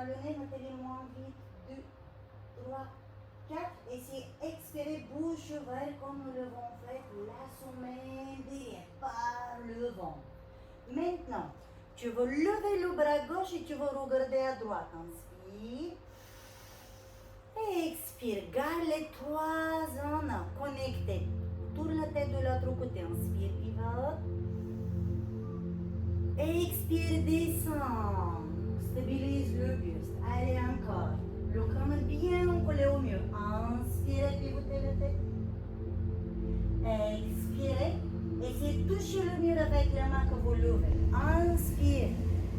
par le nez, mettez-les moins vite. 2, 3, 4. Et si expirez, bouche ouverte comme le vent fait, la semaine derrière, par le vent. Maintenant, tu vas lever le bras gauche et tu vas regarder à droite. Inspire. Expire. Garde les 3 zones connectées. Tourne la tête de l'autre côté. Inspire, pivote. Expire, descend. Stabilise le buste. Allez encore. Le crâne bien collé au mur. Inspirez, pivotez la tête. Expirez. Essayez de toucher le mur avec la main que vous levez. Inspire.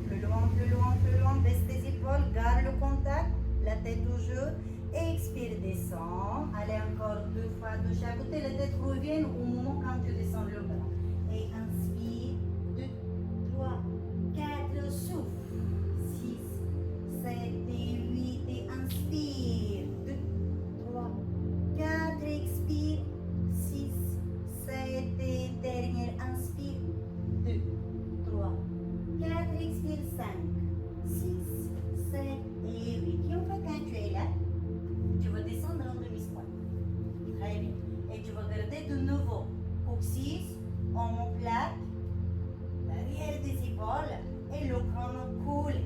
Plus loin, plus loin, plus loin. Baisse tes épaules. Garde le contact. La tête toujours. Expire, descend. Allez encore 2 fois de chaque côté. La tête revient au moment quand tu descends le bras. Et inspire. 2, 3, 4. Souffle. 6, 7 et 8. Et inspire. 2, 3, 4. Expire. 6, 7 et dernière. Inspire. 2, 3, 4. Expire. 5, 6, 7 et 8. Et en fait, quand tu es là, tu vas descendre en demi-squat. Très bien. Et tu vas garder de nouveau coccyx, omoplate, l'arrière des épaules et le crâne coulé.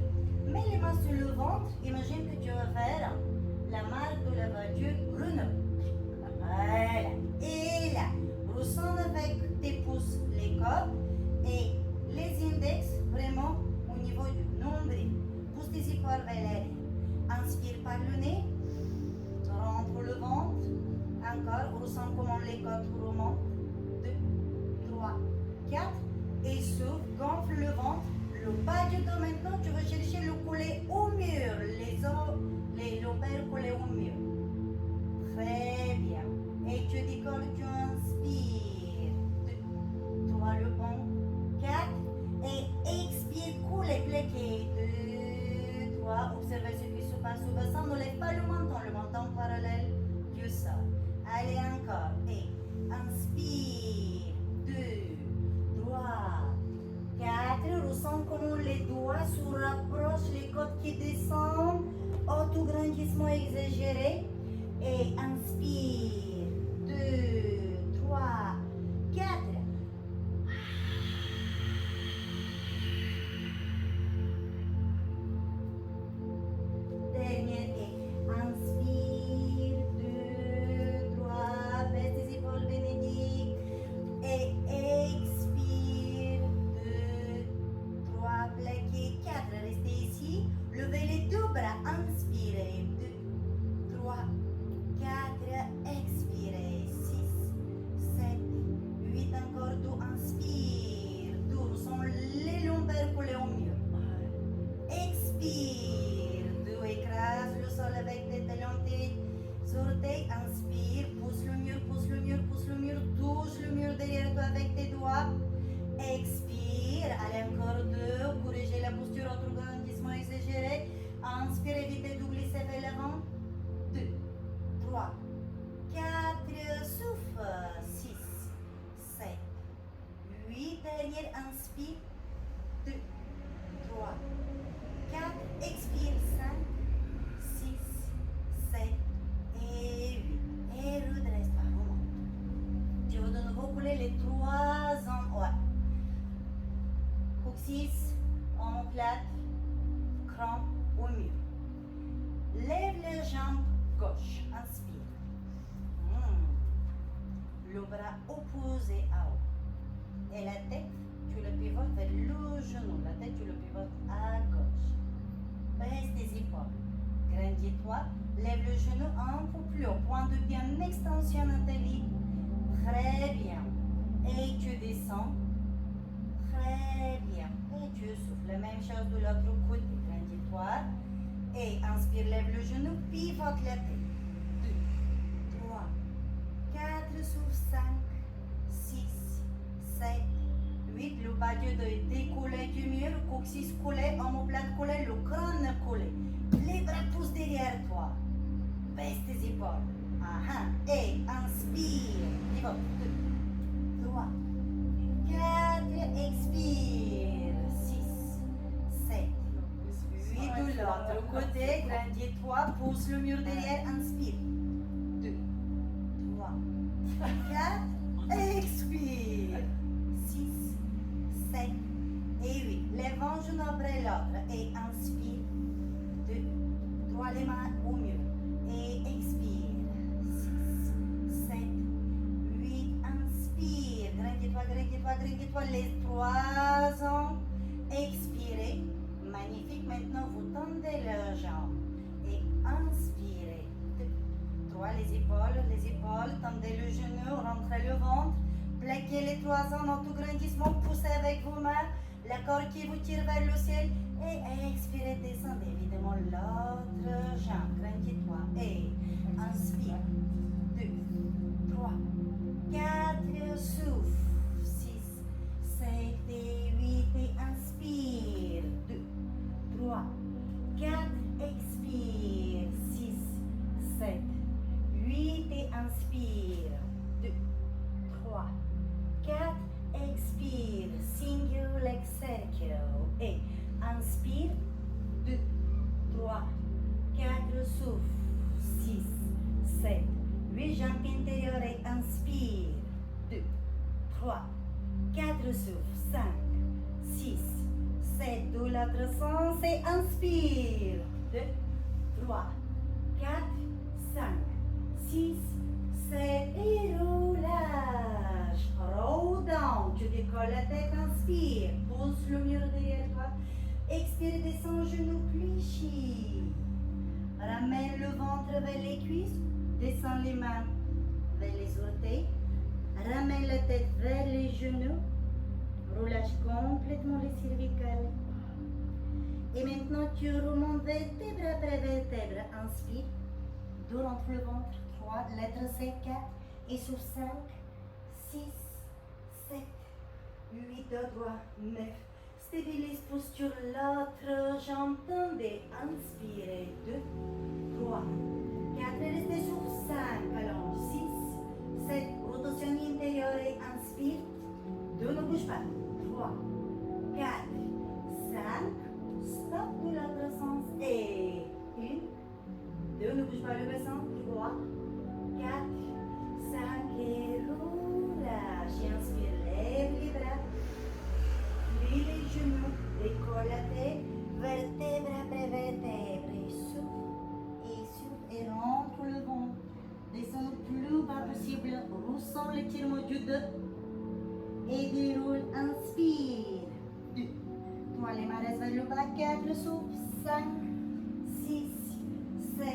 Mets les mains sur le ventre. Imagine que tu vas faire la marque de la voiture Renault. Voilà. Et là, ressens avec tes pouces les côtes et les index vraiment au niveau du nombril. Pousse tes épaules vers l'arrière. Inspire par le nez. Rentre le ventre. Encore, ressens comment les côtes remontent. 2, 3, 4. Et souffle, gonfle le ventre. Le bas du dos maintenant, tu vas chercher le collet au mur. Les lombaires collés au mur. Très bien. Et tu décolles, tu inspires. 2, 3, le pont. 4. Et expire, couler, plaqué. 2, 3. Observez ce qui se passe au bassin. N'enlève pas le menton parallèle du sol. Allez encore. Et inspire. 2, 3, 4. Ressens comment les doigts se rapprochent, les côtes qui descendent. Autograndissement exagéré. Et inspire. 2, 3, 4. Dernier et inspire. 2, 3. Baisse tes épaules, bénédict. Et expire. 2, 3. Plaqué. 4. Restez ici. Levez les 2 bras. Inspirez. 2, 3, 4. Expirez. 6, 7, 8. Encore 2. Inspire. 2. Sont les lombaires collés au mur. Expire. 2. Écrase le sol avec tes talons, tes orteils. Inspire. Pousse le mur, pousse le mur, pousse le mur. Touche le mur derrière toi avec tes doigts. Expire. Allez, encore 2. Corrigez la posture, autograndissement exagéré. Inspire, évitez de glisser vers l'avant. 2, 3, 4. Souffle. 6, 7, 8. Derrière, inspire. 2, 3, 4. Expire. 5, 6, 7 et 8. Et redresse pas. Remonte. Tu vas de nouveau couler les 3 endroits. Coccyx, omoplate, crâne au mur. Lève les jambes gauche. Inspire. Le bras opposé à haut. Et la tête, tu le pivotes vers le genou. La tête, tu le pivotes à gauche. Baisse tes épaules. Grandis-toi. Lève le genou un peu plus haut. Point de pied en extension Nathalie. Très bien. Et tu descends. Très bien. Et tu souffles. La même chose de l'autre côté. Grandis-toi. Et inspire, lève le genou, pivote la tête. 2, 3, 4, souffle. 5, 6, 7, 8. Le bas du dos est décollé du mur. Coccyx collé, omoplate collé, le crâne collé. Les bras poussent derrière toi. Baisse tes épaules. Et inspire. Pivote. 2, 3, 4. Expire. 6, 7, 8. De l'autre côté, grandis toi, pousse le mur derrière, inspire. 2, 3, 4, expire. 6, 7 et 8. Lève un genou après l'autre et inspire. 2, 3, les mains au mur et expire. 6, 7, 8, inspire. Grandis-toi, les 3 ans. Expirez. Magnifique. Maintenant, vous tendez leurs jambes et inspirez. 2, 3, les épaules, tendez le genou, rentrez le ventre, plaquez les 3 ans dans tout grandissement, poussez avec vos mains, le corps qui vous tire vers le ciel et expirez, descendez évidemment l'autre jambe, grandis-toi et inspire. 2, 3, 4, souffle. 6, 7 et 8 et inspire. 2, 3, 4, expire. 6, 7, 8 et inspire. 2, 3, 4, expire. Single leg circle et inspire. 2, 3, 4, souffle. 6, 7, 8, jambes intérieures et inspire. 2, 3, 4, souffle. 5, 6, 7, de l'autre sens et inspire. 2, 3, 4, 5, 6, 7 et roulage. Roll down. Tu décolles la tête, inspire. Pousse le mur derrière toi. Expire, descends, genou fléchi. Ramène le ventre vers les cuisses. Descends les mains vers les orteils. Ramène la tête vers les genoux. Roulage complètement les cervicales. Et maintenant, tu remontes vertèbre après vertèbre. Inspire. 2 rentre le ventre. 3, lettre C, 4. Et sur 5, 6, 7, 8, de droit, 9. Stabilise posture, l'autre jambe tendez. Inspirez. 2, 3, 4. Restez sur 5. Allons. 6, 7. Rotation intérieure et inspire. 2, ne bouge pas. 3, 4, 5. Stop de l'autre sens. Et 1, 2, ne bouge pas le bassin. 3, 4, 5 et roulage. Et inspire, lève les bras, plie les genoux, décolle la tête, vertèbre après vertèbre. Et souffle et rentre le ventre. Descends le plus bas possible, ressens l'étirement du dos et déroule, inspire. 2, 3, les mains restent vers le bas, 4, souffle, 5, 6, 7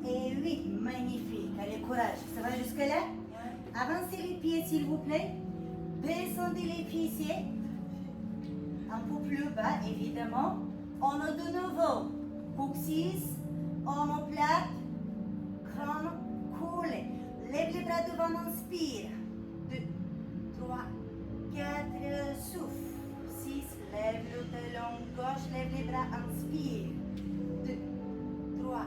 et 8. Magnifique. Allez, courage. Ça va jusque-là? Avancez les pieds, s'il vous plaît. Descendez les fessiers. Un peu plus bas, évidemment. On a de nouveau coccyx, omoplate, crâne collé. Lève les bras devant, inspire. 2, 3, 4, souffle. 6, lève le talon gauche, lève les bras, inspire. 2, 3,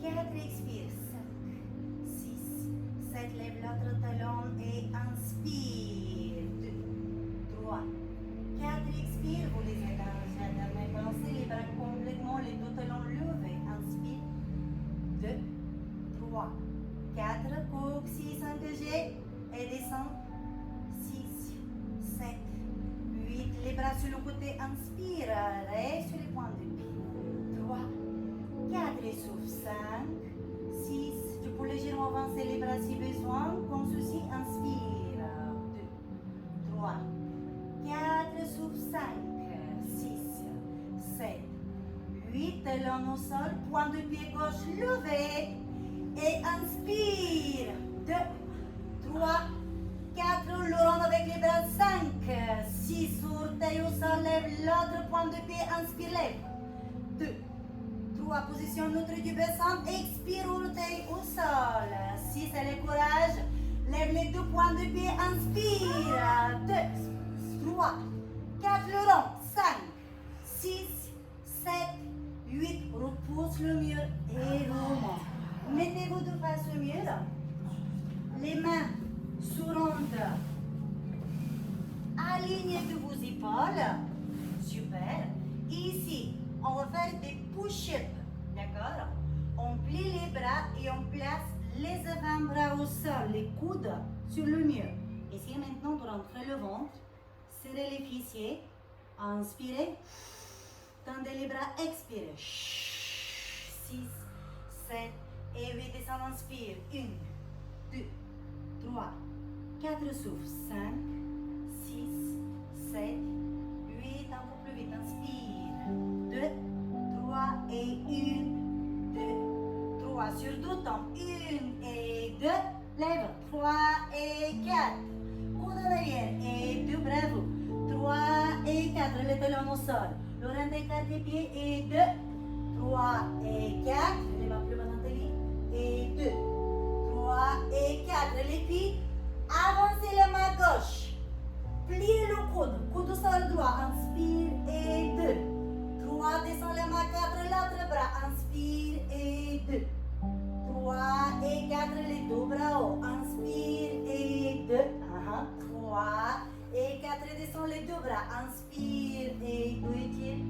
4, expire. 5, 6, 7, lève l'autre talon et inspire. 2, 3, 4, expire. Vous les êtes dans la dernière pensée, les bras complètement, les deux talons levés. Inspire. 2, 3, 4, coccyx engagé et descend. 6, 7, 8, les bras sur le côté, inspire, reste sur les points de pied. 3, 4 et souffle. 5, 6, tu peux légèrement avancer les bras si besoin, comme ceci, inspire. 2, 3, 4, souffle. 5, 6, 7, 8, talon au sol, point de pied gauche levé et inspire. 2, 3, 4, le rond avec les bras. 5, 6, orteil au sol, lève l'autre point de pied, inspire, lève. 2, 3, position neutre du bassin, expire, orteil au sol. 6, allez, courage, lève les 2 points de pied, inspire. 2, 3, 4, le rond. 5, 6, 7, 8, repousse le mur et remonte. Mettez-vous de face au mur, les mains surmontent, alignez de vos épaules. Super. Ici, on va faire des push-ups. D'accord? On plie les bras et on place les avant-bras au sol, les coudes sur le mur. Essayez maintenant de rentrer le ventre, serrez les fessiers, inspirez, tendez les bras, expirez. 6, 7 et 8, descend, inspire. 1, 2, 3, 4, souffle. 5, 6, 7, 8, un peu plus vite, inspire. 2, 3 et 1, 2, 3. Sur deux temps. 1 et 2, lève. 3 et 4. Coude en arrière et 2, bravo. 3 et 4, les talons au sol. Le rang des 4 des pieds et 2, 3 et 4, les mains plus bas dans tes lits, et 2, 3 et 4, les pieds, avancez la main gauche, pliez le coude, coude au sol droit, inspire et 2, 3, descend la main 4, l'autre bras, inspire et 2, 3 et 4, les deux bras haut, inspire et 2, 3 et 4, descend les deux bras, inspire et 2, étire.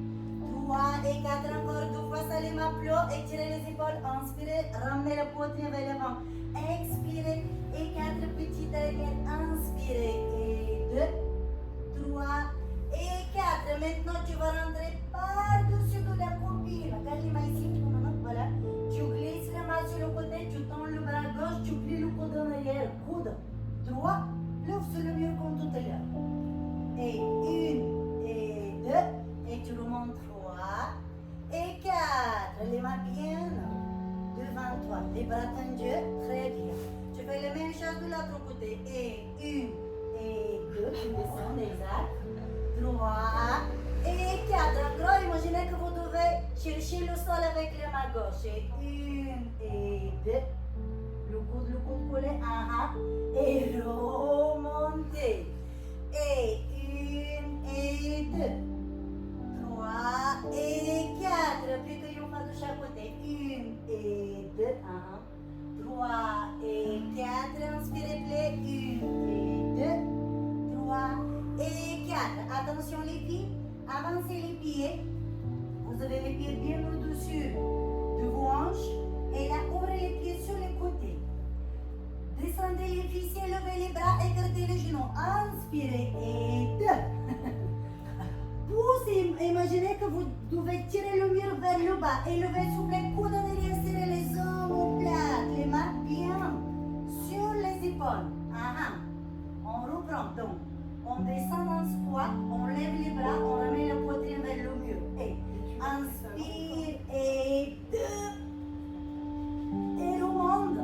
3 et 4, encore 2 fois, ça les mains plots, étirez les épaules, inspirez, ramenez la poitrine vers l'avant, expirez, et 4 petits derrière, inspirez, et 2, 3 et 4, maintenant tu vas rentrer par-dessus de la copine, regarde les mains ici, voilà, tu glisses la main sur le côté, tu tends le bras gauche, tu plies le coude en arrière, coude droit, l'ouvre sur le mur comme tout à l'heure, et 1 et 2, et tu remontes 3 et 4. Les mains bien devant toi. Les bras tendus. Très bien. Tu fais la même chose de l'autre côté. Et 1 et 2. Tu descends exact. 3 et 4. En gros, imaginez que vous devez chercher le sol avec la main gauche. Et 1 et 2. Le coude collé. Et remontez. Et 1 et 2. 3 et 4, puis que pas de chaque côté, 1 et 2, 3 et 4, inspirez, play, 1 et 2, 3 et 4, attention les pieds, avancez les pieds, vous avez les pieds bien au-dessus de vos hanches, et là, ouvrez les pieds sur les côtés, descendez les fessiers, levez les bras, écartez les genoux, inspirez, et 2, poussez, imaginez que vous devez tirer le mur vers le bas, élevez, soufflez, coude en arrière, serrez les omoplates, les mains bien sur les épaules. On reprend donc, on descend en squat, on lève les bras, on ramène la poitrine vers le mur. Et inspire et 2, et remonte,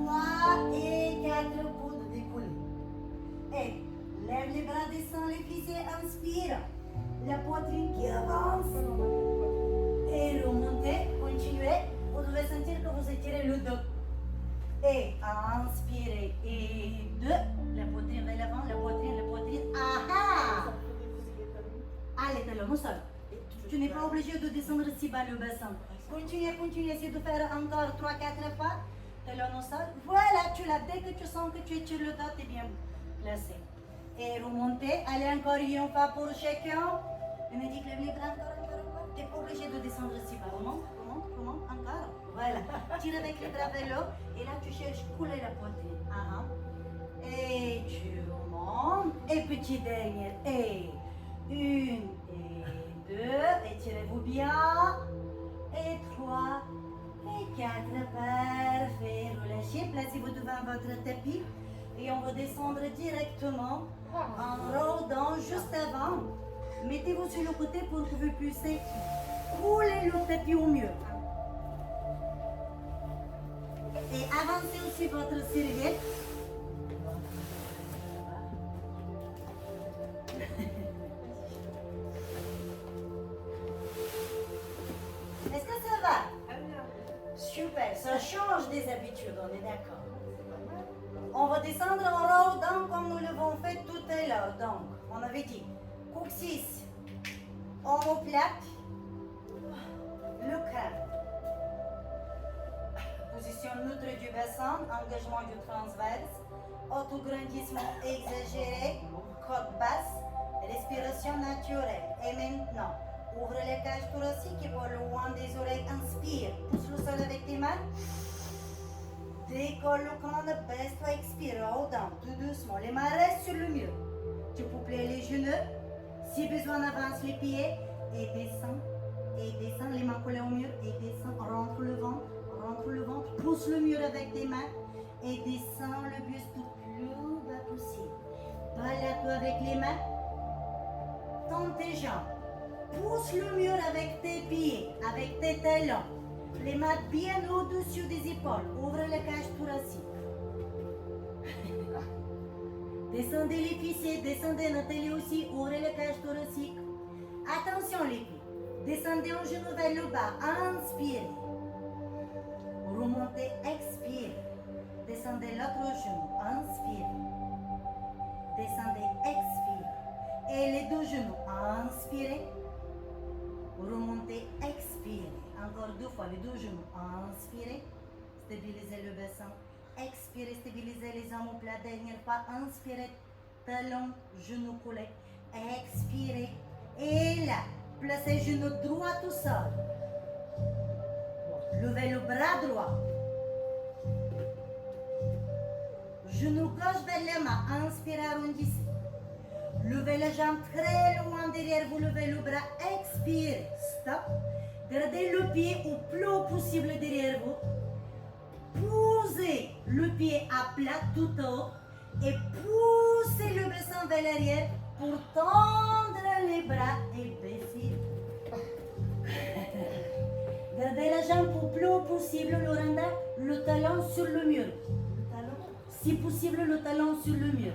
3 et 4, coudes décollés. Et lève les bras, descend les fessiers, inspire. La poitrine qui avance et remontez, continuez, vous devez sentir que vous étirez le dos et inspirez et 2, la poitrine vers l'avant, la poitrine, les talons au sol, tu n'es pas obligé de descendre si bas le bassin, continuez, essayez de faire encore 3-4 fois, talons au sol, voilà, tu l'as, dès que tu sens que tu étires le dos, tu es bien placé. Et remontez, allez encore une fois pour chacun. Je me dis que lève les bras encore. Tu n'es pas obligé de descendre si bas. Remonte, encore. Voilà. Tire avec les bras vers l'eau. Et là, tu cherches couler la poitrine. Et tu remontes. Et petit dernier. Et 1 et 2. Étirez-vous bien. Et 3 et 4. Parfait. Relâchez. Placez-vous devant votre tapis. Et on va descendre directement en rôdant juste avant. Mettez-vous sur le côté pour que vous puissiez rouler le tapis au mieux. Et avancez aussi votre serviette. Est-ce que ça va? Super, ça change des habitudes, on est d'accord. On va descendre en rôdant comme nous l'avons fait tout à l'heure. Donc, on avait dit coccyx, omoplate, le crâne. Position neutre du bassin, engagement du transverse, autograndissement exagéré, côte basse, respiration naturelle. Et maintenant, Ouvre les cages thoraciques et par le loin des oreilles. Inspire. Pousse le sol avec tes mains. Décolle le crâne, baisse-toi, expire. Hold down, tout doucement. Les mains restent sur le mur. Tu peux plier les genoux. Si besoin, avance les pieds et descends. Et descends, les mains collées au mur et descends. Rentre le ventre. Pousse le mur avec tes mains et descends le buste le plus bas possible. Balade-toi avec les mains. Tends tes jambes. Pousse le mur avec tes pieds, avec tes talons. Les mains bien au-dessus des épaules. Ouvre la cage thoracique. Descendez les fessiers, descendez Nathalie aussi. Ouvrez la cage thoracique. Attention les pieds. Descendez au genou vers le bas. Inspirez. Remontez, expirez. Descendez l'autre genou. Inspirez. Descendez, expirez. Et les deux genoux. Inspirez. Remontez, expirez. Encore 2 fois les deux genoux. Inspirez. Stabilisez le bassin. Expirez, stabilisez les omoplates. Dernière fois. Inspirez. Talons, genoux collés. Expirez. Et là, placez genou droit au sol. Levez le bras droit. Genou gauche vers les mains. Inspirez, arrondissez. Levez les jambes très loin derrière vous. Levez le bras. Expirez. Stop. Gardez le pied au plus haut possible derrière vous. Posez le pied à plat tout haut. Et poussez le bassin vers l'arrière pour tendre les bras et baisser. Gardez la jambe au plus haut possible, Loranda, le talon sur le mur. Si possible, le talon sur le mur.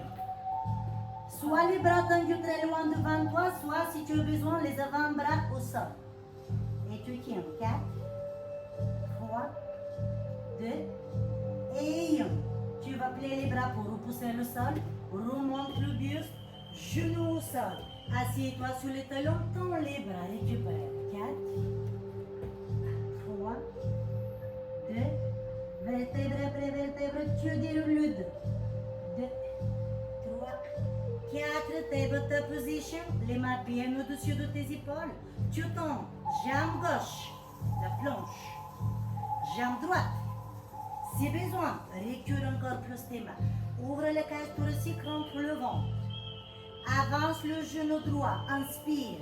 Soit les bras tendus très loin devant toi, soit si tu as besoin, les avant-bras au sol. Et tu tiens 4, 3, 2 et 1. Tu vas plier les bras pour repousser le sol. Remonte le buste, genou au sol. Assieds-toi sur les talons, tends les bras, récupère. 4, 3, 2, vertèbre après vertèbre, tu déroules le 2, 2, 3, 4, table ta position, les mains bien au-dessus de tes épaules. Tu tombes, jambe gauche, la planche, jambe droite. Si besoin, recule encore plus tes mains. Ouvre la cage thoracique, rentre le ventre. Avance le genou droit, inspire.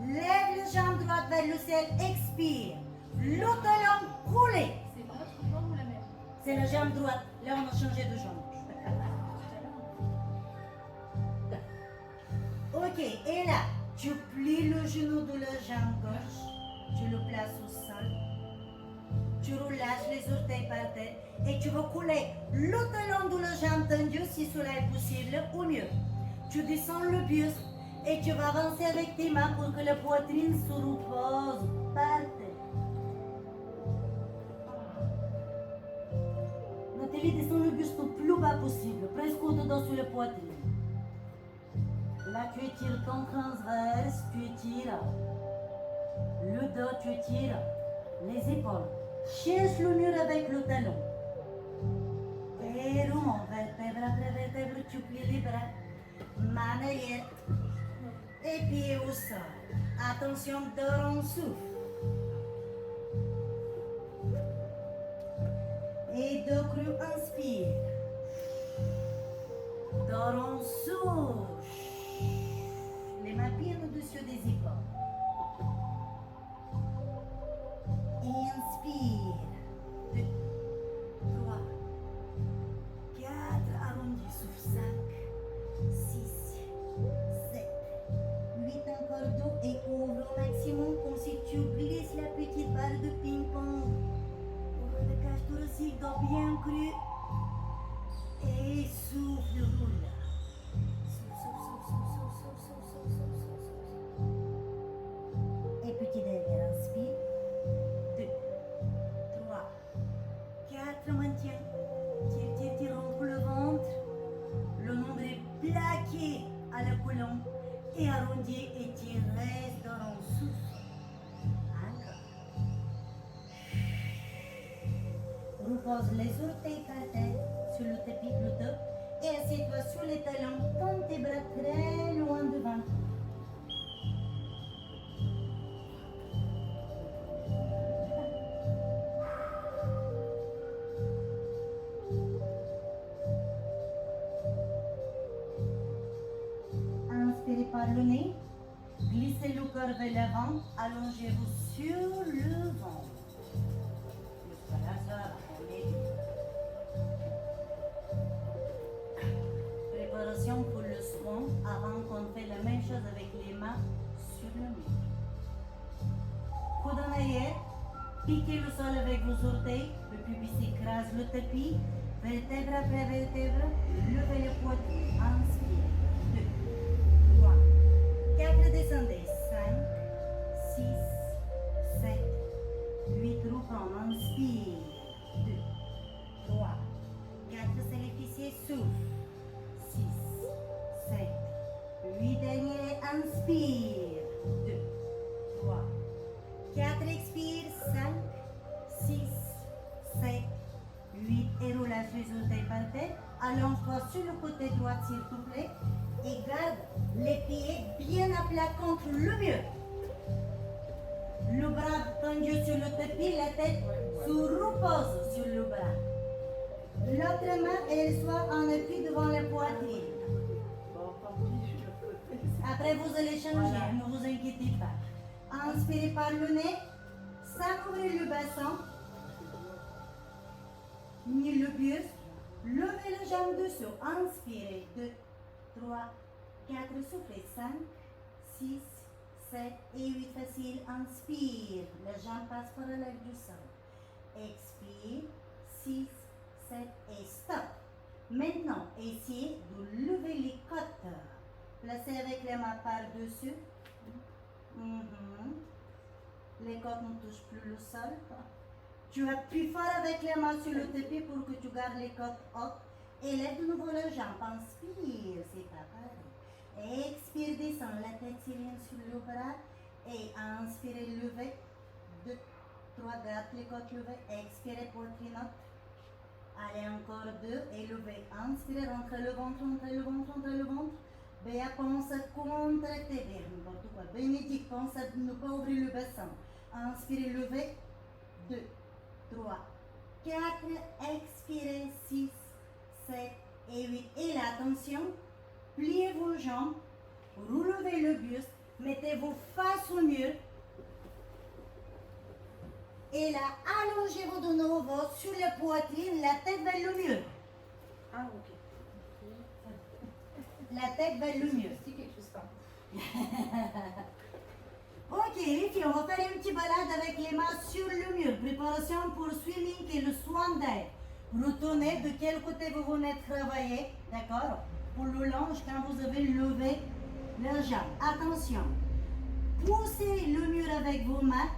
Lève la jambe droite vers le ciel, expire. Le talon collé. C'est votre jambe ou la même? C'est la jambe droite. Là, on a changé de jambe. Ok, et là, tu plies le genou de la jambe gauche. Tu le places au sol. Tu relâches les orteils par terre et tu vas coller le talon de la jambe tendue si cela est possible ou mieux. Tu descends le buste et tu vas avancer avec tes mains pour que la poitrine se repose par terre. Nathalie, descends le buste au plus bas possible, presque au-dedans sur la poitrine. Là, tu étires ton transverse, tu étires le dos, tu étires les épaules. Cherche le mur avec le talon. Et remonte, vertèbre après vertèbre, tu plies les bras, main arrière et pieds au sol. Attention, dors en souffle. Et dos cru, inspire. Dors en souffle. Les mains bien au-dessus des épaules. Inspire. 2, 3, 4, arrondis, souffle. 5, 6, 7, 8, encore 2 et ouvre au maximum comme si tu glisses la petite balle de ping-pong. Ouvre la cage thoracique, dors bien cru. Et souffle, roule. Et petit derrière, inspire. 2, 3, 4, maintiens. Tire, tire, rentre le ventre. Le nombril plaqué à la colonne et arrondi et tire, reste dans le souffle. Encore. Repose les orteils par terre sur le tapis de dos et assieds-toi sur les talons. Tends tes bras très loin devant toi. par le nez. Glissez le corps vers l'avant. Allongez-vous sur le ventre. Jusqu'à là, ça va. On est bien. Préparation pour le soin avant qu'on fait la même chose avec les mains sur le mur. Coude en arrière. Piquez le sol avec vos orteils. Le pubis écrase le tapis. Vertèbre après vertèbre. Levez le poitrine. Inspire. 2, 3, 4. Descendez. 5, 6, 7, 8. Reprendre. Inspire. 2, 3, 4. C'est les fessiers. Souffle. 6, 7, 8. Dernier. Inspire. 2, 3, 4. Expire. 5, 6, 7, 8. Et roulage les orteils par terre. Allonge-toi sur le côté droit s'il te plaît. Et garde les pieds bien à plat contre le mur. Le bras tendu sur le tapis, la tête se repose sur le bras. L'autre main, elle soit en appui devant la poitrine. Après, vous allez changer, ne vous inquiétez pas. Inspirez par le nez, sans ouvrir le bassin, ni le buste. Levez les jambes dessous. Inspirez. 2, 3, 4. Soufflez. 5, 6, 7 et 8. Facile. Inspire. Les jambes passent par la lèvre du sol. Expire. 6, 7 et stop. Maintenant, essayez de lever les côtes. Placez avec les mains par-dessus. Les côtes ne touchent plus le sol. Tu appuies fort avec les mains sur le tapis pour que tu gardes les côtes hautes. Élève de nouveau les jambes. Inspire, c'est pas pareil. Expire, descend la tête s'élève sur le bras. Et inspirez, levez. 2, 3, garde les côtes levées. Expirez, poitrine haute. Allez, encore 2 et levez. Inspirez, rentrez le ventre, rentrez le ventre, rentrez le ventre. Béa, pense à contracter. N'importe quoi. Bénédicte, pense à ne pas ouvrir le bassin. Inspirez, levez. 2, 3, 4, expirez, 6, 7 et 8. Et là, attention, pliez vos jambes, relevez le buste, mettez-vous face au mur. Et là, allongez-vous de nouveau sur la poitrine, la tête vers le mur. Ah, ok. La tête vers le mur. C'est quelque chose comme Ok, les filles, on va faire une petite balade avec les mains sur le mur. Préparation pour swimming et le swan dive. Retournez de quel côté vous venez travailler, d'accord? Pour le lunge, quand vous avez levé les jambes. Attention, poussez le mur avec vos mains.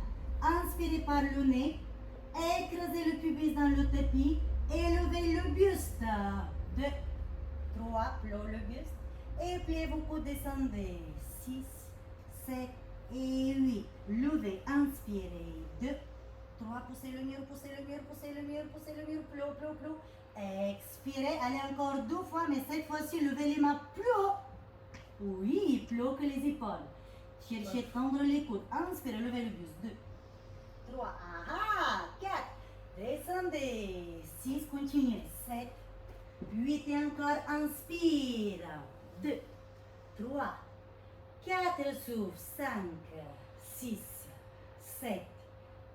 Inspirez par le nez. Écrasez le pubis dans le tapis. Élevez le buste. 2, 3, plo le buste. Et pliez vos coudes, descendez. 6, 7 et 8. Levez, inspirez. 2, 3, poussez le mur, poussez le mur, poussez le mur, poussez le mur. Plo, plo, plo. Expirez. Allez encore 2 fois, mais cette fois-ci, levez les mains plus haut. Oui, plus haut que les épaules. Cherchez à tendre les coudes. Inspirez, levez le buste. 2, 3, 4. Descendez. 6, continuez. 7, 8 et encore. Inspire. 2, 3, 4, souffle. 5, 6, 7,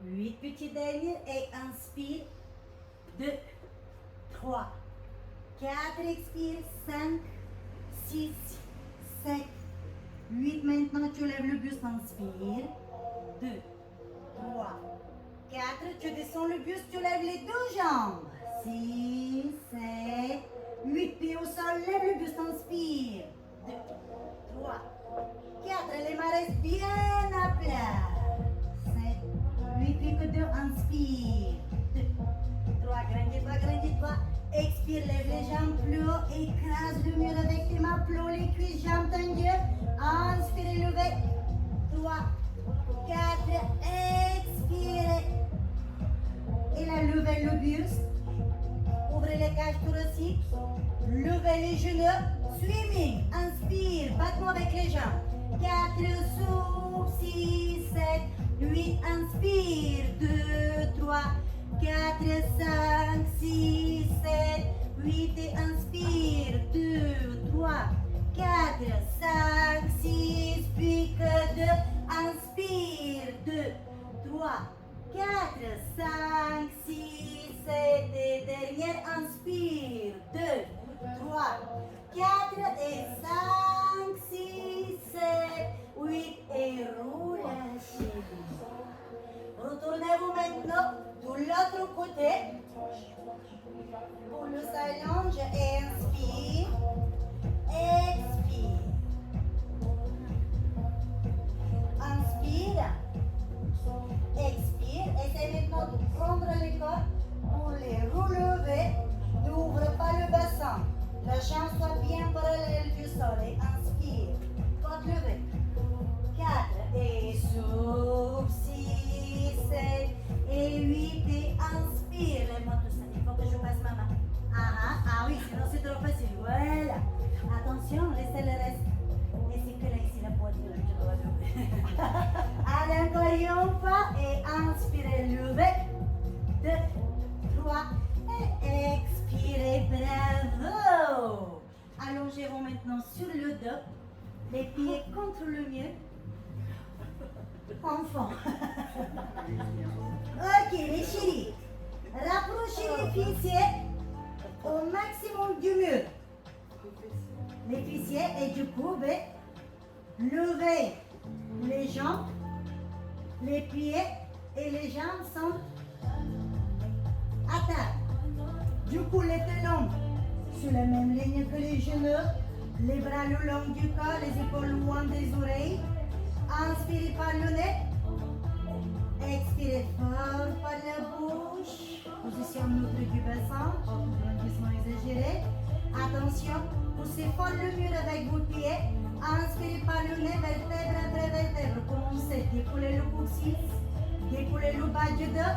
8. Petit dernier et inspire. 2, 3, 4. Expire. 5, 6, 7, 8. Maintenant, tu lèves le buste. Inspire. 2, 3, 4. Tu descends le buste. Tu lèves les 2 jambes. 6, 7, 8. Pieds au sol. Lève le buste. Inspire. 2, 3, 4. Les mains restent bien à plat. 7, 8. Plus que 2. Inspire. 2, 3. Grandis-toi, grandis-toi. Expire. Lève les jambes plus haut. Écrase le mur avec tes mains. Plo les cuisses. Jambes tendues. Inspirez, levez. 3, 4. Expirez. Et là, levez le buste. Ouvrez les cages thoraciques. Levez les genoux. Swimming. Inspire. Battement avec les jambes. 4, souffle. 6, 7, 8. Inspire. 2, 3, 4, 5, 6, 7, 8. Et inspire. 2, 3, 4, 5, 6, 5, 6, 7 et dernière, inspire. 2, 3, 4 et 5, 6, 7, 8 et relâchez. Retournez-vous maintenant de l'autre côté. Pour le s'allonge et inspire. Expire. Inspire. Expire. Essayez maintenant de prendre les corps pour les relever. N'ouvre pas le bassin. La jambe soit bien parallèle du sol. Et inspire. Côte levée. 4 et souffle. 6, 7 et 8 et inspire. Lève-moi tout ça. Il faut que je passe ma main. Ah oui, sinon c'est trop facile. Voilà. Attention, laissez le reste. Et c'est que là ici la poitrine, je dois lever. Allez, encore une fois. Et inspirez, levez. 2, 3. Et expirez. Bravo. Allongez-vous maintenant sur le dos. Les pieds contre le mur. Enfant. Ok, les chéris. Rapprochez les fessiers au maximum du mur. Les fessiers et du coup, levez les jambes, les pieds et les jambes sont à terre. Du coup, les talons sur la même ligne que les genoux, les bras le long du corps, les épaules loin des oreilles. Inspirez par le nez. Expirez fort par la bouche. Position neutre du bassin, pas de grandissement exagéré. Attention, poussez fort le mur avec vos pieds. Inspirez par le nez, vertèbre après vertèbre. Commencez, décollez le coccyx, décollez le bas du dos.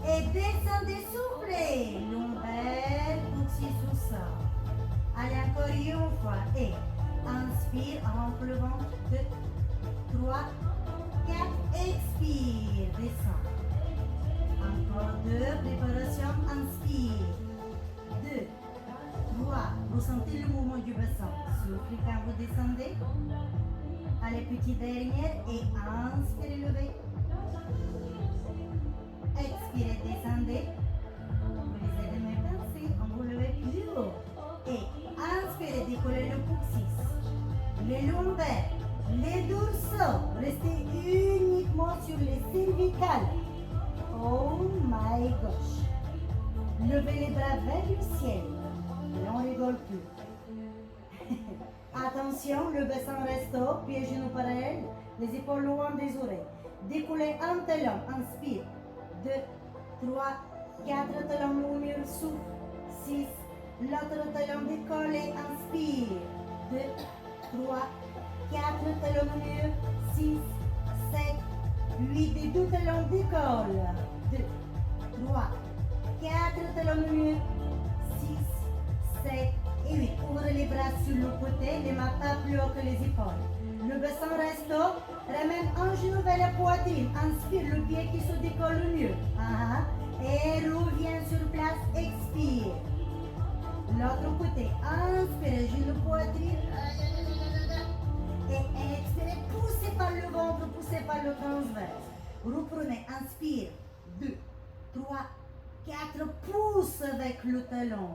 Et descendez, soufflez. Lombaire, coccyx au sol. Allez, encore une fois. Et inspire, rentre le ventre. 2, 3, 4, expire, descend. Encore 2, préparation, inspire. 2, 3, vous sentez le mouvement du bassin. Soufflez quand vous descendez. Allez, petite dernière et inspirez, levez. Expirez, descendez. Vous les aidez mes pensées, on vous levez plus haut. Et inspirez, décollez le coccyx. Les lombaires. Les dorsaux, restez uniquement sur les cervicales. Oh my gosh. Levez les bras vers le ciel. Et on rigole plus. Attention, le bassin reste haut, pieds genoux parallèles, les épaules loin des oreilles. Décollez un talon, inspire. 2, 3, 4 talons au mur, souffle. 6, l'autre talon décollé, inspire. 2, 3, 4 talons au mur, 6, 7, 8 et 2 talons décollent. 2, 3, 4 talons au mur, 6, 7 et 8. Ouvrez les bras sur le côté, les mains pas plus haut que les épaules. Le bassin reste haut, ramène un genou vers la poitrine. Inspire, le pied qui se décolle au mur. Et reviens sur place, expire. L'autre côté, inspire, genou poitrine. Et expirez, poussez par le ventre, poussez par le transverse. Reprenez, inspire. 2, 3, 4, pousse avec le talon.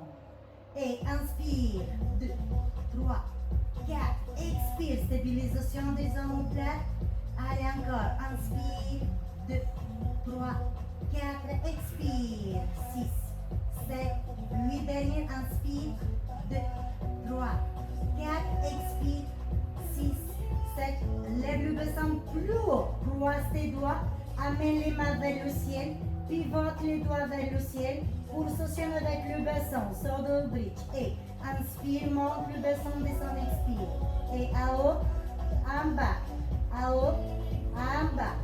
Et inspire. 2, 3, 4, expire, stabilisation des omoplates. Allez encore, inspire. 2, 3, 4, expire. 6, 7, 8 derrière, inspire. 2, 3, 4, expire. 6, 7, lève le bassin plus haut, croise tes doigts, amène les mains vers le ciel, pivote les doigts vers le ciel, pulsation avec le bassin, sort de bridge, et inspire, monte le bassin, descend, expire, et à haut, en bas, à haut, en bas,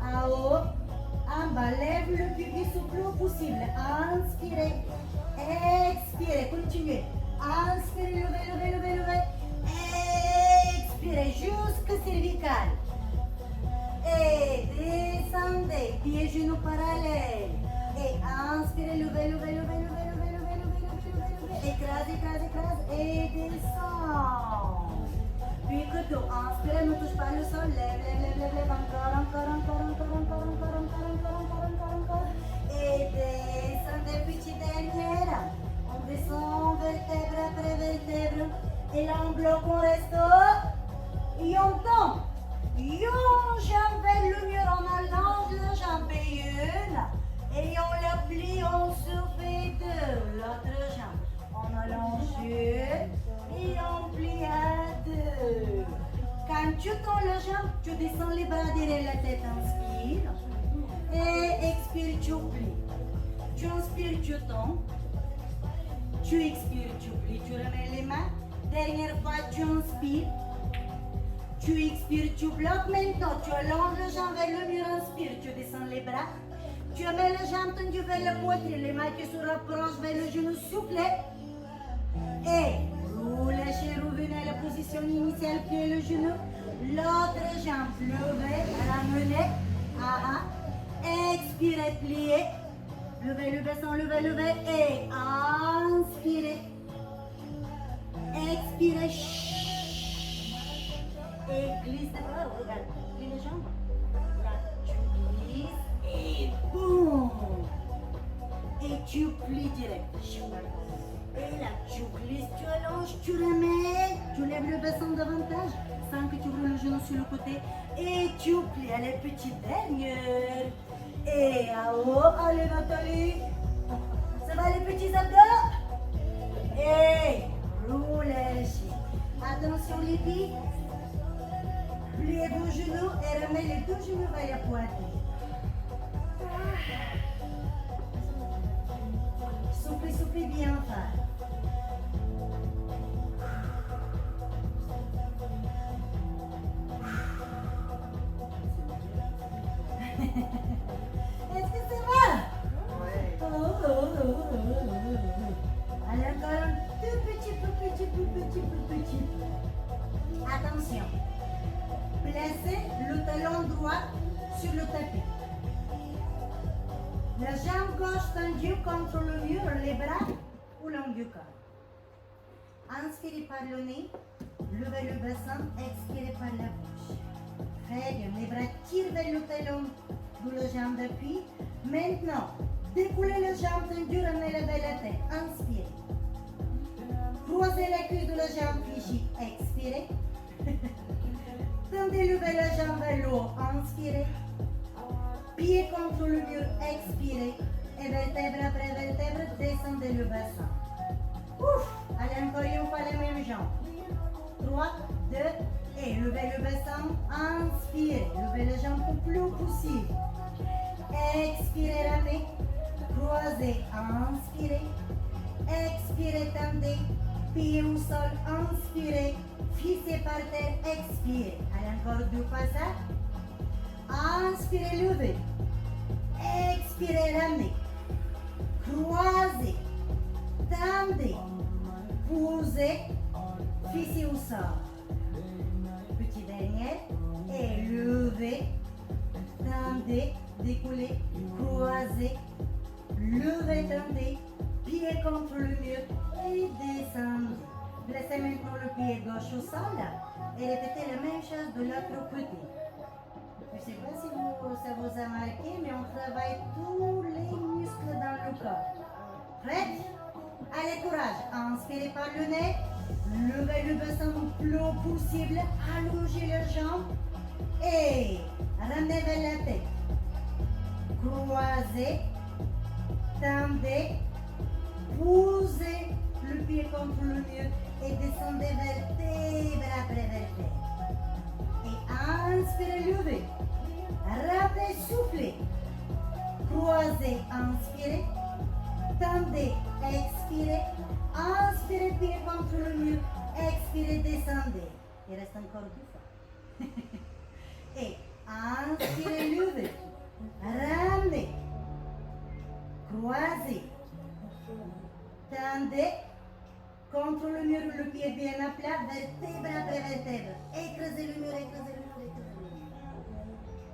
à haut, en bas, lève le pubis le plus haut possible, inspirez, expirez, continuez, inspirez, levez, levez, levez, levez, expirez jusque cervical. Et descendez, pieds genoux parallèles. Et inspirez, levez, levez, levez, levez, levez, levez, levez, levez, levez. Écrase, écrase, écrase. Et descend. Puis que tout, inspirez, ne touche pas le sol. Lève, lève, lève, lève, lève. Encore. Et descendez, petit dernière. On descend vertèbre après vertèbre. Et là, on bloque, on reste. Et on tombe. Une jambe vers le mur, on allonge la jambe une. Et on la plie, on surfait deux. L'autre jambe. On allonge une. Et on plie à deux. Quand tu tends la jambe, tu descends les bras derrière la tête, inspire. Et expire, tu plies. Tu inspires, tu tombes. Tu expires, tu plies. Tu remets les mains. Dernière fois, tu inspires. Tu expires, tu bloques. Maintenant, tu allonges la jambe vers le mur, inspire. Tu descends les bras. Tu mets la jambe tendue vers le poitrine. Les mains qui se rapprochent vers le genou souple. Et vous lâchez, revenez à la position initiale, pied le genou. L'autre jambe levée, ramenez. Expirez, pliez. Levez, levez, sans lever, levez. Et inspirez. Expirez. Et glisse. Regarde, plie les jambes. Là, tu glisses. Et boum. Et tu plies direct. Et là, tu glisses, tu allonges, tu remets, tu lèves le bassin davantage, sans que tu ouvres le genou sur le côté. Et tu plies, allez, petite dernière. Et à haut, allez Nathalie. Ça va les petits abdos. Et roulez. Attention les filles. Pliez vos genoux et remettez les deux genoux vers la poitrine. Soufflez, soufflez bien fort. Est-ce que ça va? Allez, encore un tout petit. Attention. Placez le talon droit sur le tapis. La jambe gauche tendue contre le mur, les bras au long du corps. Inspirez par le nez, levez le bassin, expirez par la bouche. Très bien, les bras tirent vers le talon de la jambe d'appui. Maintenant, découlez la jambe tendue, ramenez-la vers la tête. Inspirez. Croisez la cuisse de la jambe fléchie. Expirez. Tendez, levez la jambe vers le haut. Inspirez. Pied contre le mur, expirez. Et vertèbre après vertèbre, descendez le bassin. Ouf! Allez, encore une fois la même jambe. 3, 2, et levez le bassin. Inspirez. Levez la jambe le plus possible. Expirez, ramenez. Croisez. Inspirez. Expirez, tendez. Pied au sol. Inspirez. Fixez par terre. Expirez. Allez, encore deux fois ça. Inspirez, levez. Expirez, ramenez. Croisez. Tendez. Posez. Fixez au sol. Petit dernier. Et levez. Tendez. Décollez. Croisez. Levez, tendez. Pied contre le mur. Et descendez. Placez maintenant le pied gauche au sol. Et répétez la même chose de l'autre côté. Je ne sais pas si ça vous a marqué, mais on travaille tous les muscles dans le corps. Prête? Allez, courage. Inspirez par le nez. Levez le bassin le plus haut possible. Allongez les jambes. Et ramenez vers la tête. Croisez. Tendez. Posez le pied contre le mur. Et descendez vertèbre après vertèbre. Et inspirez, levez. Rappelez, soufflez. Croisez, inspirez. Tendez, expirez. Inspirez, pied contre le mur. Expirez, descendez. Il reste encore deux fois. Et inspirez, levez. Ramenez. Croisez. Tendez. Contre le mur, le pied bien à plat, vertèbre après vertèbre. Écrasez le mur, écrasez le mur, écrasez le mur.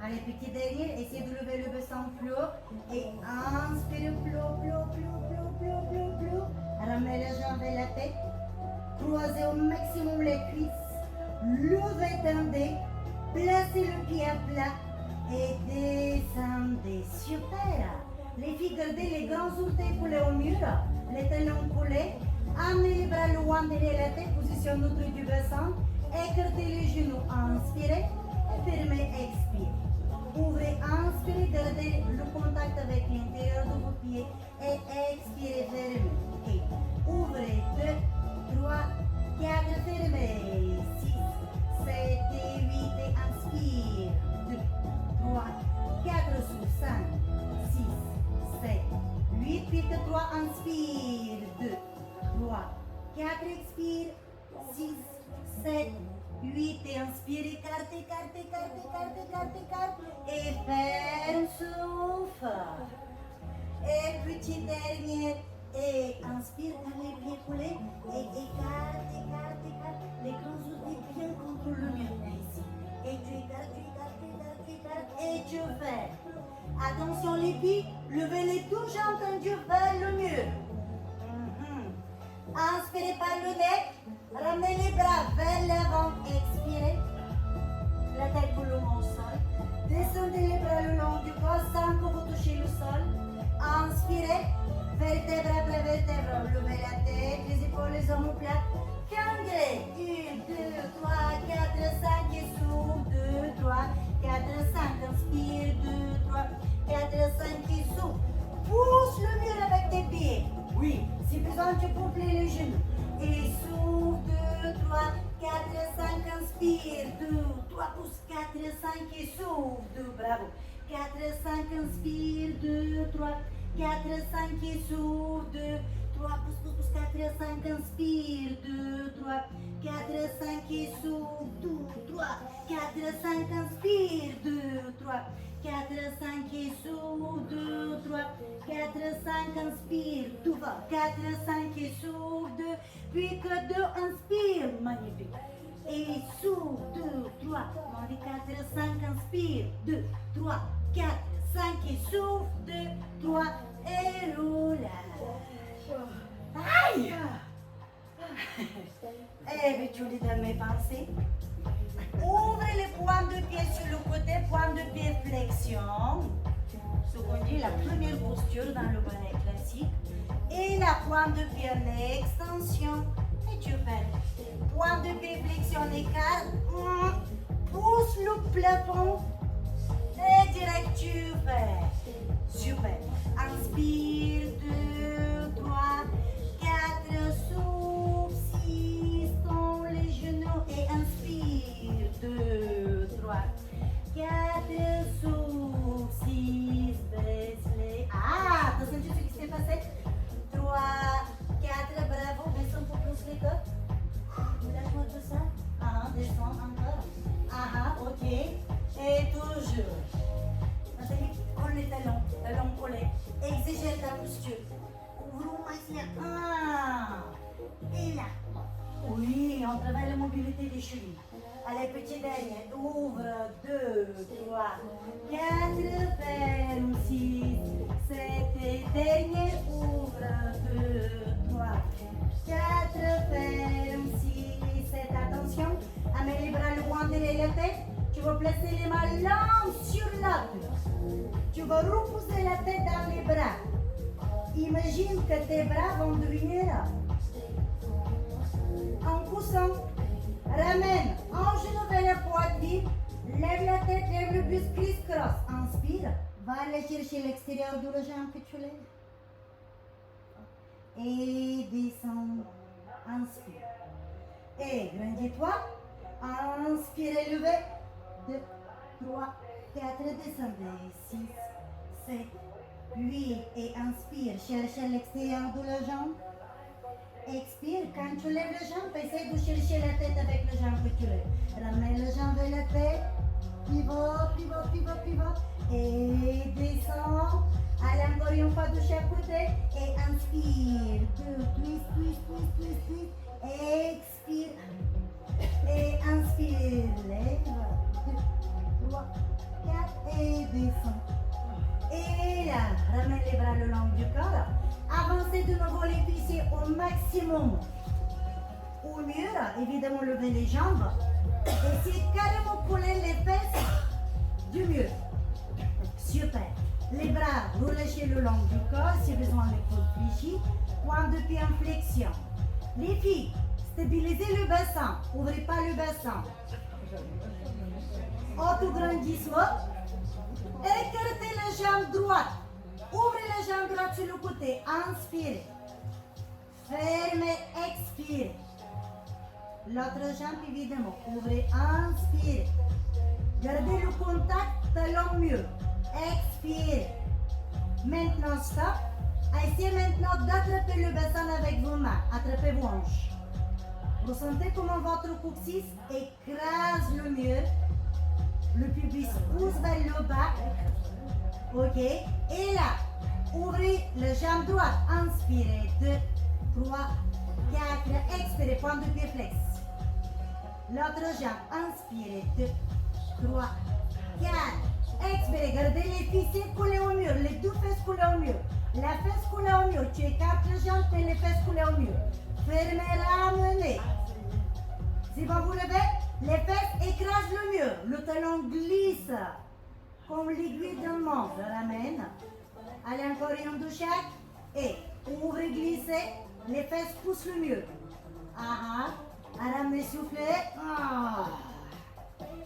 Allez, petit dernier, essayez de lever le bassin plus haut. Et inspirez plus haut, plus haut, plus haut, plus haut, plus haut, plus haut, plus haut. Ramenez la jambe vers la tête. Croisez au maximum les cuisses. Levez, tendez. Placez le pied à plat et descendez. Super. Les filles, gardez les grands orteils collés au mur, les talons collés. Amenez les bras loin derrière la tête, position neutre du bassin. Écartez les genoux, inspirez et fermez, expirez. Ouvrez, inspirez, gardez le contact avec l'intérieur de vos pieds et expirez, fermez. Et ouvrez, 2, 3, 4, fermez. 6, 7 et 8 et inspire. 2, 3, 4 sous 5, 6, 7, 8, puis 3, inspire. 2, 3, 4, expire. 6, 7, 8 et inspire, écarte, écarte, écarte, écarte, écarte, écarte. Et ferme, souffle. Et petit dernier. Et inspire, garde les pieds collés. Et écarte, écarte, écarte. Les grands orteils bien contre le mur. Ici. Et tu écartes, tu écartes, tu écartes, tu écartes. Et tu fais. Attention les filles, levez les touches, j'ai entendu vers le mur. Inspirez par le nez. Ramenez les bras vers l'avant. Expirez. La tête volume au sol. Descendez les bras le long du corps sans que vous touchez le sol. Inspirez. Vertèbre après vertèbre. Levez la tête, les épaules, les omoplates. Cambrez. 1, 2, 3, 4, 5 et souffle. 2, 3, 4, 5. Inspire. 2, 3, 4, 5 et souffle. Pousse le mur avec tes pieds. Oui, si besoin, tu peux plier les genoux. Et souffle, 2, 3, 4, 5, inspire, 2, 3, pousse, 4, 5 et souffle, 2, bravo. 4, 5, inspire, 2, 3, 4, 5 et souffle, 2, 3, pousse, pousse, pousse, 4, 5, inspire, 2, 3, 4, 5 et souffle, 2, 3, 4, 5, inspire, 2, 3, 4, 5 et souffle, 2, 3, 4, 5, inspire, tout va, 4, 5 et souffle, 2, puis que 2, inspire, magnifique, et souffle, 2, 3, on dit 4, 5, inspire, 2, 3, 4, 5 et souffle, 2, 3, et roule. Aïe! Eh bien, tu lis dans mes pensées. Ouvrez les points de pied sur le côté, point de pied flexion. Ce qu'on dit la première posture dans le ballet classique. Et la pointe de pied en extension. Et tu fais point de pied flexion, écart. Pousse le plafond. Et direct tu fais. Super. Inspire, 2, 3, 4, souffle, 6, tends les genoux et inspire, 2, 3, 4, souffle, 6, baisse les... Ah, t'as senti ce qui s'est passé? 3, 4, bravo, baisse un peu plus les côtes. Lâche-moi tout ça. Descends encore. Ok. Et toujours. Nathalie, colle les talons collés. Exagère ta posture. Ouvre maximum. Et là. Oui, on travaille la mobilité des chevilles. Allez, petit dernier. Ouvre. 2, 3, 4, ferme. 6, 7 et dernier. Ouvre. 2, 3, 4, ferme. 6, 7. Attention. Amène les bras loin derrière la tête. Tu vas placer les mains l'un sur l'autre. Tu vas repousser la tête dans les bras. Imagine que tes bras vont devenir un coussin. Ramène un genou vers la poitrine. Lève la tête, lève le buste, criss-cross. Inspire. Va aller chercher l'extérieur de la jambe que tu lèves. Et descends. Inspire. Et grandis-toi. Inspire et levez. 2, 3, 4, descendez. 6, 7, 8 et inspire. Cherche à l'extérieur de la jambe. Expire. Quand tu lèves la jambe, essaye de chercher la tête avec la jambe que tu lèves. Ramène la jambe vers la tête. Pivot, pivot, pivot, pivot. Et descends. Allez encore une fois de chaque côté. Et inspire. 2, twist, twist, twist, twist, twist. Expire. Et inspire. Lève. 2, 3, 4 et descends. Et là, ramène les bras le long du corps. Avancez de nouveau les fessiers au maximum. Au mur, évidemment, levez les jambes. Essayez carrément coller les fesses du mur. Super. Les bras relâchés le long du corps si besoin l'épaule fléchie. Point de pied en flexion. Les filles, stabilisez le bassin. Ouvrez pas le bassin. Autograndissement. Écartez la jambe droite. Ouvrez la jambe droite sur le côté. Inspirez. Fermez, expirez. L'autre jambe, évidemment. Ouvrez, inspirez. Gardez le contact talon-mur. Expirez. Maintenant, stop. Essayez maintenant d'attraper le bassin avec vos mains. Attrapez vos hanches. Vous sentez comment votre coccyx écrase le mur. Le pubis pousse vers le bas. Ok. Et là, ouvrez la jambe droite. Inspirez. 2, 3, 4. Expirez. Point de pied flex. L'autre jambe. Inspirez. 2, 3, 4. Expirez. Gardez les fessiers collés au mur. Les deux fesses collées au mur. La fesse collée au mur. Tu écartes la jambe et les fesses collées au mur. Fermez, ramenez. Si vous vous levez, les fesses écrasent le mur. Le talon glisse comme l'aiguille d'un montre. Je ramène. Allez encore une de chaque. Et ouvrez, glissez. Les fesses poussent le mur. Ah ah. Ramenez, soufflez. Ah.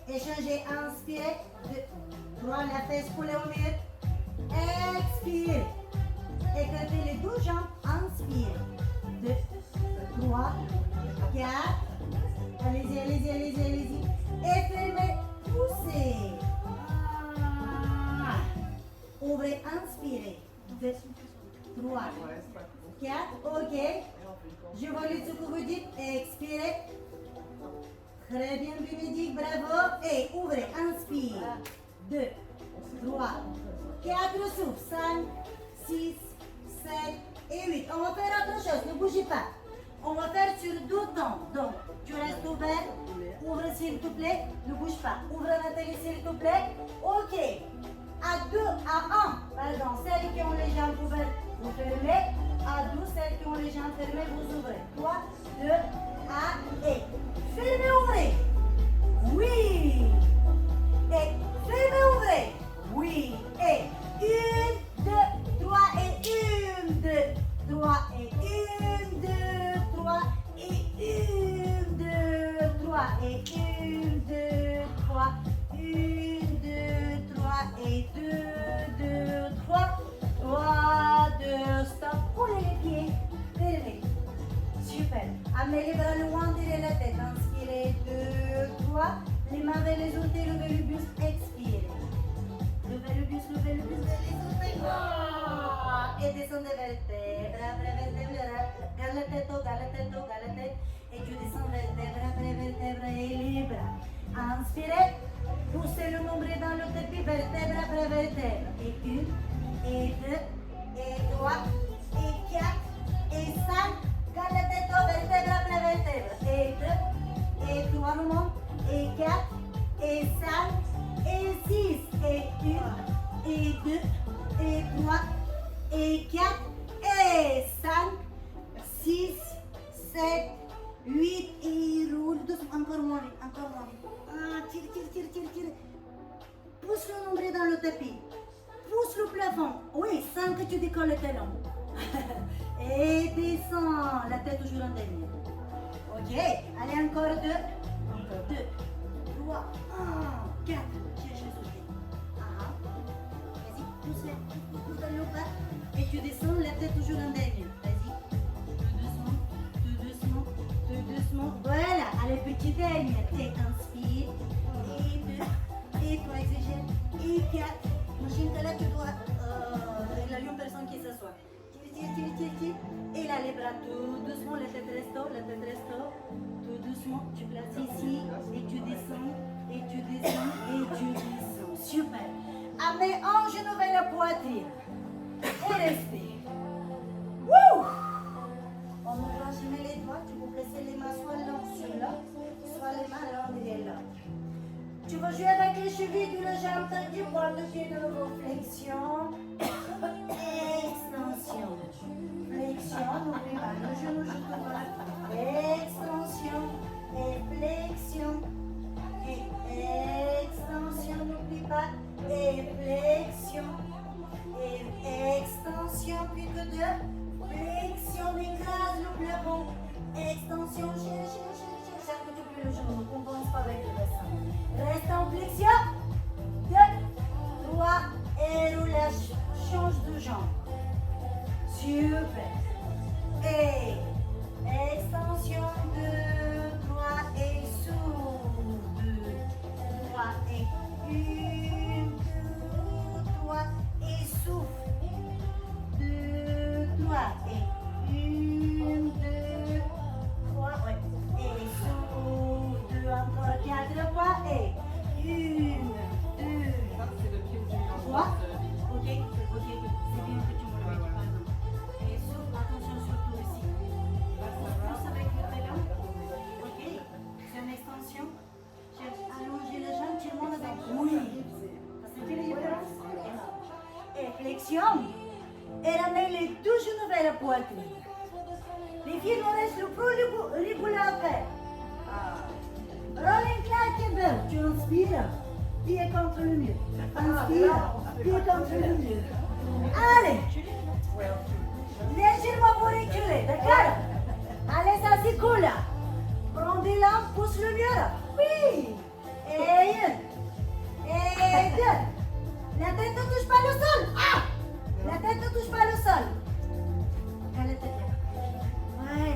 Échangez, inspirez. 2, 3, la fesse collée au mur. Expirez. Écartez les deux jambes. Inspirez. 2, 3, 4. Allez-y, allez-y, allez-y, allez-y. Et fermez, poussez. Ah. Ouvrez, inspirez. 2, 3, 4. Ok. Je valide ce que vous dites. Expirez. Très bien, Bénédicte, bravo. Et ouvrez, inspire. 2, 3, 4, souffle. 5, 6, 7 et 8. On va faire autre chose, ne bougez pas. On va faire sur deux temps. Donc, tu restes ouvert. Ouvre s'il te plaît. Ne bouge pas. Ouvre Nathalie s'il te plaît. Ok. À 2, à 1. Pardon. Celles qui ont les jambes ouvertes, vous fermez. À 2, celles qui ont les jambes fermées, vous ouvrez. 3, 2, 1 et fermez, ouvrez. Oui. Et fermez, ouvrez. Oui. Et 1, 2, 3 et 1, 2, 3 et 1, 2, 3 et 1, 2, 3 et 1, 2, 3, 1, 2, 3 et 2, 2, 3, 3, 2, stop, coulez les pieds, fermez, super, amenez les bras loin derrière la tête, inspirez, 2, 3, les mains vers les orteils, levez le buste, expirez, levez le buste, vers les orteils, et descendez vertèbre après vertèbre, garde la tête haut, garde la tête haut, garde la tête, et tu descends vertèbre après vertèbre et les bras. Inspirez, poussez le nombril dans le tapis, vertèbre après vertèbre. Et 1, et 2, et 3, et 4, et 5. Garde la tête haut, vertèbre après vertèbre. Et 2, et 3, remonte, et 4, et 5, et 6, et 1, et 2, et 3, et 4, et 5, 6, 7, 8, et roule doucement, encore moins vite, encore moins vite. Ah, tire, tire, tire, tire, tire. Pousse le nombril dans le tapis. Pousse le plafond. Oui, sans que tu décolles le talon. Et descends, la tête toujours en dernier. Ok, allez encore 2. Encore 2, 3, 1, 4. Cherche les souliers. Ah, vas-y, pousse dans le bas. Et tu descends, la tête toujours en dernier. Vas-y, tout doucement, tout doucement. Voilà, allez, petit dernier. Et inspire. Et 2, et 3, exagère. Et 4. Machine que là, tu dois. Il y a une personne qui s'assoit. Tire. Et là, les bras tout doucement, la tête reste haut, tout doucement. Tu places ici, et tu descends, et tu descends, et tu descends. Super. Amenez un genou vers la poitrine. Et restez. Wouh! On ouvre jamais les doigts, tu peux presser les mains soit l'un sur l'autre, soit les mains l'un derrière l'autre. Tu vas jouer avec les chevilles de la jambe tendue, point de pied de nouveau, flexion, extension. Flexion, n'oublie pas, le genou juste droit, extension, et flexion, et extension, n'oublie pas. position et ramenez les deux genoux vers la poitrine. Les pieds nous restent le plus rigoureux après. Rolling claque et belle. Tu inspires, pied contre le mur. Inspire, pied contre le mur. Allez, légèrement pour reculer, d'accord? Allez, ça c'est cool. Prends des lampes, pousse le mur. Oui. Et une. Et deux. La tête ne touche pas le sol. Ah! La tête ne touche pas le sol. Calme-toi. Voilà.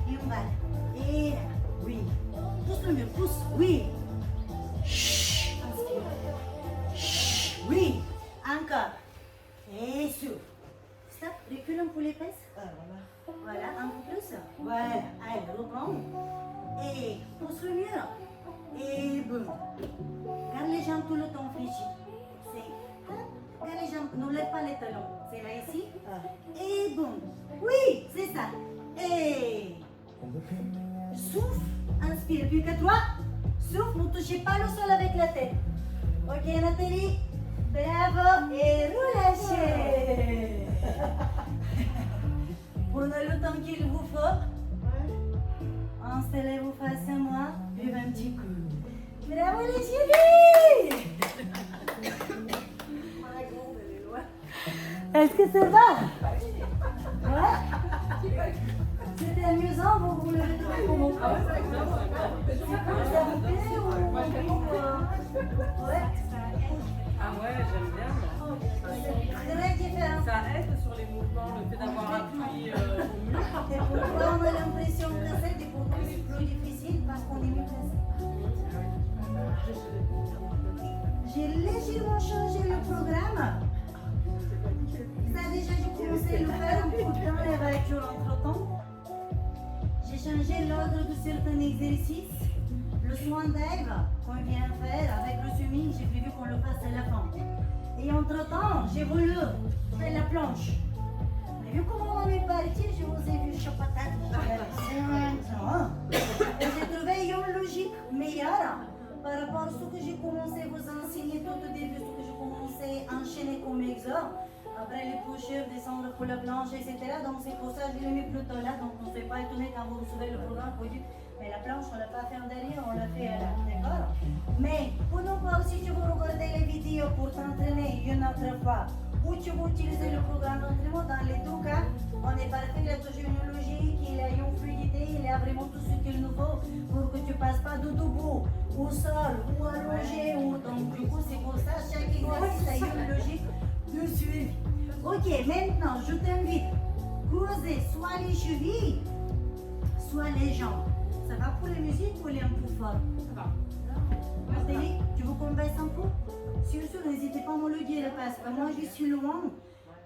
Et on va. Et là. Oui. Pousse le mur, pousse. Oui. Chut. Inspire. Chut. Oui. Encore. Et souffle. Stop. Recule un peu les fesses. Voilà, un peu plus. Voilà. Allez, reprends. Et pousse le mur. Et boum. Garde les jambes tout le temps fléchies. Garde les jambes, ne lève pas les talons. C'est là ici. Et boum. Oui, c'est ça. Et souffle, inspire. Puis que toi, souffle, ne touchez pas le sol avec la tête. Ok, Nathalie. Bravo. Et relâchez. Prenez le temps qu'il vous faut. Installez-vous face à moi. Buvez un petit coup. Bravo les chéris. Est-ce que ça va? Ouais. C'était amusant, vous l'avez trouvé comment? Ça vous plaît ou ouais. Ah ouais, j'aime bien. C'est très différent. Ça aide sur les mouvements, le fait d'avoir appuyé au mur. Et pourquoi on a l'impression que c'est et pourquoi c'est plus difficile? Parce qu'on est mieux placé. J'ai légèrement changé le programme. Ça déjà, j'ai commencé à le faire un peu dans les voitures entre-temps. J'ai changé l'ordre de certains exercices. Le soin d'Ève qu'on vient faire avec le swimming, j'ai prévu qu'on le fasse à la fin. Et entre-temps, j'ai voulu faire la planche. Mais vu comment on est parti, je vous ai vu chapatate. Et j'ai trouvé une logique meilleure par rapport à ce que j'ai commencé à vous enseigner tout au début, ce que j'ai commencé à enchaîner comme exo. Après les push-ups, descendre pour la planche, etc. Donc c'est pour ça que je l'ai mis plutôt là. Donc on ne s'est pas étonné quand vous recevez le programme. Vous dites, mais la planche, on ne l'a pas fait en derrière, on l'a fait là. D'accord? Mais pour ne pas aussi, tu veux regarder les vidéos pour t'entraîner une autre fois. Ou tu veux utiliser le programme d'entraînement. Dans les deux cas, on est parfait. Il a toujours une logique, il a une fluidité, il a vraiment tout ce qu'il nous faut pour que tu ne passes pas de debout, au sol, ou allongé. Donc du coup, c'est pour ça, chaque exercice a une logique de suivi. Ok, maintenant, je t'invite à croiser soit les chevilles, soit les jambes. Ça va pour la musique ou elle est un peu fort? Ça va. Nathalie, tu veux qu'on baisse un peu? Surtout, n'hésitez pas à me le dire parce que moi, je suis loin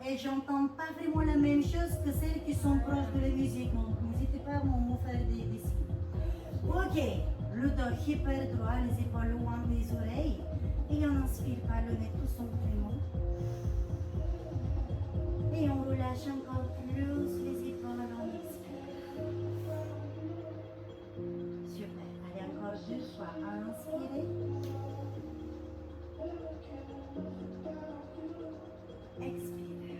et j'entends pas vraiment la même chose que celles qui sont proches de la musique. Donc, n'hésitez pas à me faire des signes. Ok, le dos hyper droit, les épaules loin des oreilles. Et on inspire par le nez tout simplement. Et on relâche encore plus les épaules en expire. Super. Allez, encore 2 fois. Inspirez. Expirez.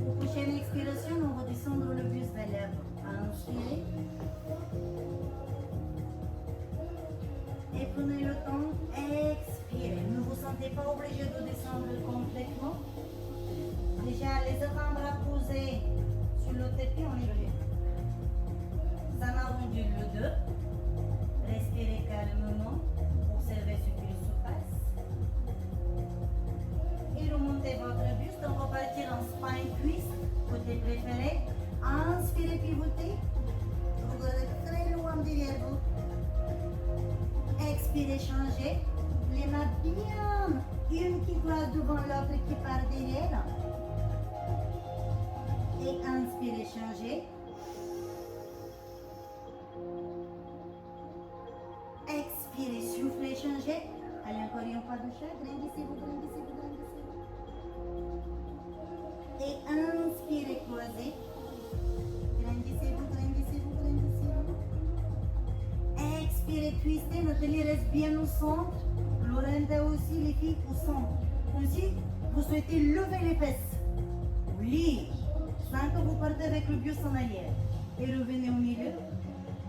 Pour prochaine expiration, on va descendre le buste vers l'avant. Inspirez. Et prenez le temps, expirez. Ne vous sentez pas obligé de descendre complètement. Déjà, les avant-bras posés sur le tapis, on est bien. Ça m'a rendu le 2. Respirez calmement. Observez ce qu'il se passe. Et remontez votre buste. On va partir en spine twist, côté préféré. Inspirez, pivotez. Regardez très loin derrière vous. Expirez, changez. Les mains bien, une qui va devant l'autre qui part derrière. Et inspirez, changez. Expirez, soufflez, changez. Allez, encore une fois de chaque. Grandissez-vous, grandissez-vous, grandissez-vous. Et inspirez, croisez. Grandissez-vous, grandissez-vous, grandissez-vous. Expirez, twistez. Nathalie reste bien au centre. Le Lorenda aussi, les filles, au centre. Aussi, vous souhaitez lever les fesses. Oui. 5, vous partez avec le bios en arrière. Et revenez au milieu.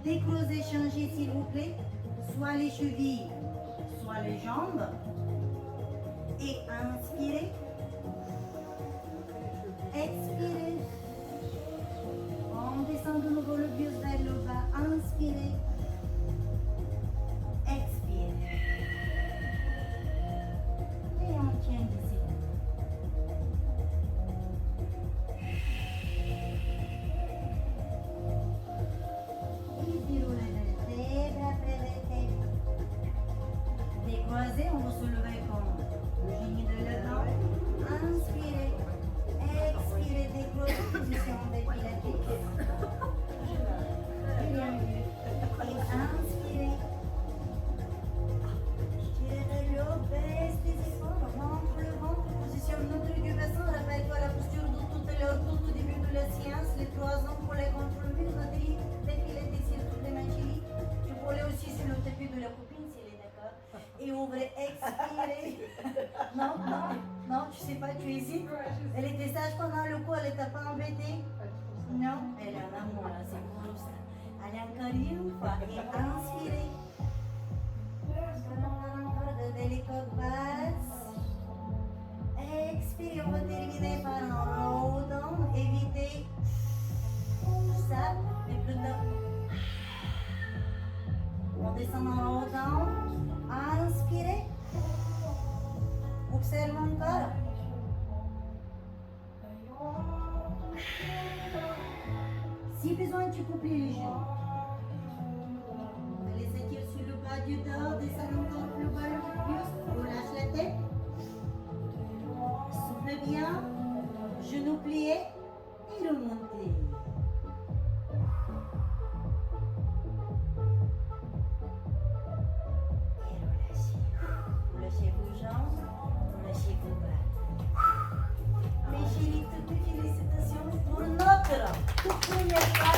Décroisez, changez s'il vous plaît. Soit les chevilles, soit les jambes. Et inspirez. Expirez. On descend de nouveau le bios vers le bas. Inspirez. Expirez. Et on tient d'ici. Décroisez, on va se lever comme le génie de l'avant. Inspirez, expirez, décroisez, position des pilates. Bien vu. Et inspirez. Tirez le baisse des épaules, rentre le ventre, positionne notre du bassin, rappelle-toi la posture de tout au début de la séance, les 3 ans pour les contre le mur, défiler sur toutes les machines. Tu peux aller aussi sur le tapis de la copine s'il est d'accord. Et ouvrez, expirez. Non, non, non, tu sais pas, tu hésites. Elle était sage pendant le coup, elle t'a pas embêtée. Non, elle est en amour, là, c'est pour ça. Allez encore une fois et inspirez. Encore, gardez les côtes basses. Expirez, on va terminer par un roll down. Évitez ça, mais plutôt. On descend en roll down. Inspirez. Observe encore. Si besoin, tu peux plier les genoux. Les étire sur le bas du dos, descends encore plus bas le plus, relâche la tête. Souffle bien, genoux pliés et remontez. Et relâchez. Relâchez vos jambes, relâchez vos bras. Mes chéris, toutes mes félicitations pour notre toute première fois.